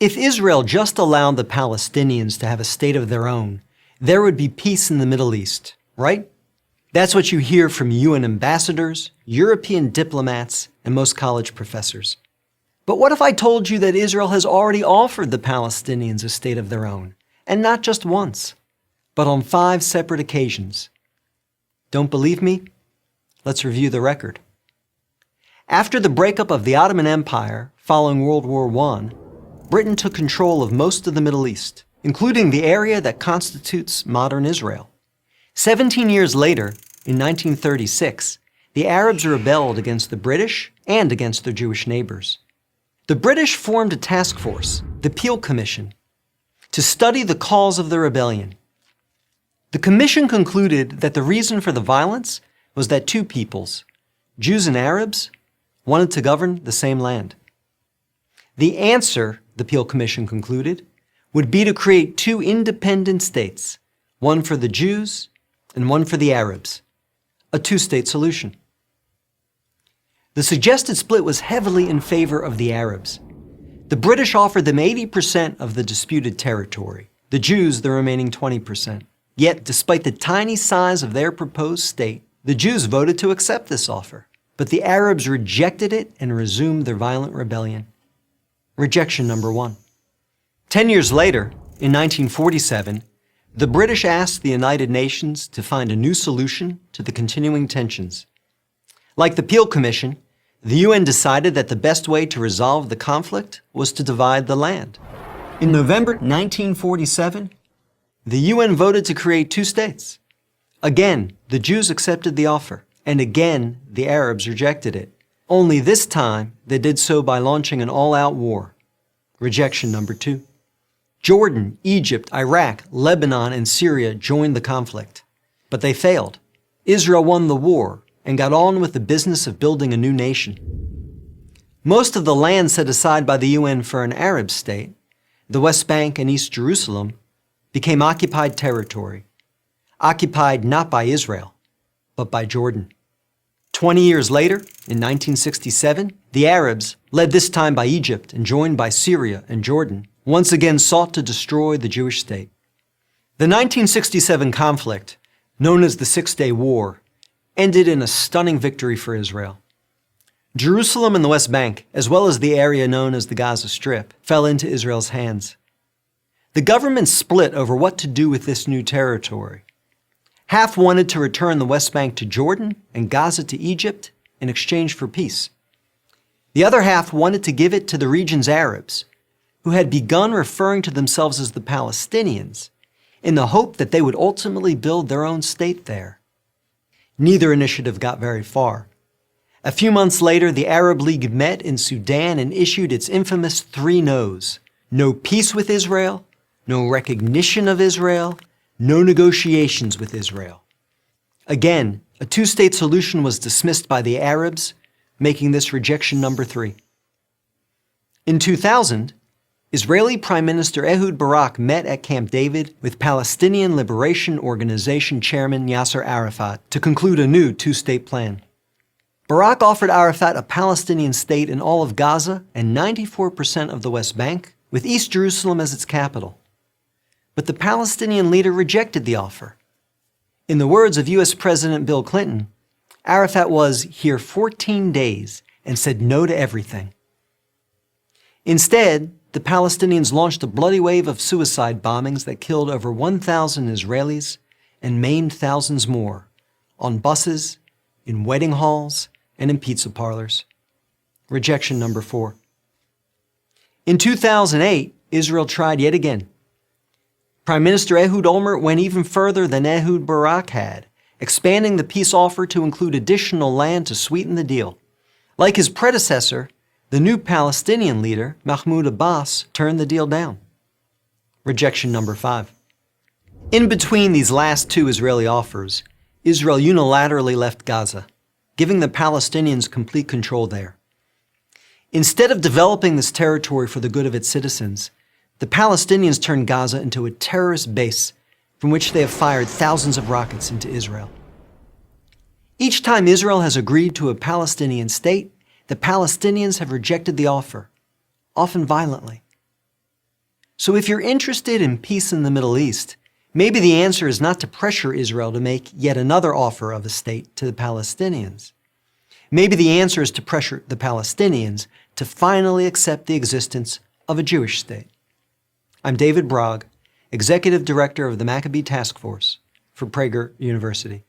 If Israel just allowed the Palestinians to have a state of their own, there would be peace in the Middle East, right? That's what you hear from UN ambassadors, European diplomats, and most college professors. But what if I told you that Israel has already offered the Palestinians a state of their own, and not just once, but on 5 separate occasions? Don't believe me? Let's review the record. After the breakup of the Ottoman Empire following World War I, Britain took control of most of the Middle East, including the area that constitutes modern Israel. 17 years later, in 1936, the Arabs rebelled against the British and against their Jewish neighbors. The British formed a task force, the Peel Commission, to study the cause of the rebellion. The commission concluded that the reason for the violence was that 2 peoples, Jews and Arabs, wanted to govern the same land. The answer, the Peel Commission concluded, would be to create 2 independent states, one for the Jews and one for the Arabs, a 2-state solution. The suggested split was heavily in favor of the Arabs. The British offered them 80% of the disputed territory, the Jews the remaining 20%. Yet, despite the tiny size of their proposed state, the Jews voted to accept this offer. But the Arabs rejected it and resumed their violent rebellion. Rejection number 1. 10 years later, in 1947, the British asked the United Nations to find a new solution to the continuing tensions. Like the Peel Commission, the UN decided that the best way to resolve the conflict was to divide the land. In November 1947, the UN voted to create 2 states. Again, the Jews accepted the offer, and again, the Arabs rejected it. Only this time, they did so by launching an all-out war. Rejection number 2. Jordan, Egypt, Iraq, Lebanon, and Syria joined the conflict. But they failed. Israel won the war and got on with the business of building a new nation. Most of the land set aside by the UN for an Arab state, the West Bank and East Jerusalem, became occupied territory, occupied not by Israel, but by Jordan. 20 years later, in 1967, the Arabs, led this time by Egypt and joined by Syria and Jordan, once again sought to destroy the Jewish state. The 1967 conflict, known as the Six-Day War, ended in a stunning victory for Israel. Jerusalem and the West Bank, as well as the area known as the Gaza Strip, fell into Israel's hands. The government split over what to do with this new territory. Half wanted to return the West Bank to Jordan and Gaza to Egypt in exchange for peace. The other half wanted to give it to the region's Arabs, who had begun referring to themselves as the Palestinians, in the hope that they would ultimately build their own state there. Neither initiative got very far. A few months later, the Arab League met in Sudan and issued its infamous 3 no's. No peace with Israel, no recognition of Israel, no negotiations with Israel. Again, a 2-state solution was dismissed by the Arabs, making this rejection number 3. In 2000, Israeli Prime Minister Ehud Barak met at Camp David with Palestinian Liberation Organization Chairman Yasser Arafat to conclude a new 2-state plan. Barak offered Arafat a Palestinian state in all of Gaza and 94% of the West Bank, with East Jerusalem as its capital. But the Palestinian leader rejected the offer. In the words of U.S. President Bill Clinton, Arafat was here 14 days and said no to everything. Instead, the Palestinians launched a bloody wave of suicide bombings that killed over 1,000 Israelis and maimed thousands more, on buses, in wedding halls, and in pizza parlors. Rejection number 4. In 2008, Israel tried yet again. Prime Minister Ehud Olmert went even further than Ehud Barak had, expanding the peace offer to include additional land to sweeten the deal. Like his predecessor, the new Palestinian leader, Mahmoud Abbas, turned the deal down. Rejection number 5. In between these last 2 Israeli offers, Israel unilaterally left Gaza, giving the Palestinians complete control there. Instead of developing this territory for the good of its citizens, the Palestinians turned Gaza into a terrorist base from which they have fired thousands of rockets into Israel. Each time Israel has agreed to a Palestinian state, the Palestinians have rejected the offer, often violently. So if you're interested in peace in the Middle East, maybe the answer is not to pressure Israel to make yet another offer of a state to the Palestinians. Maybe the answer is to pressure the Palestinians to finally accept the existence of a Jewish state. I'm David Brog, Executive Director of the Maccabee Task Force for Prager University.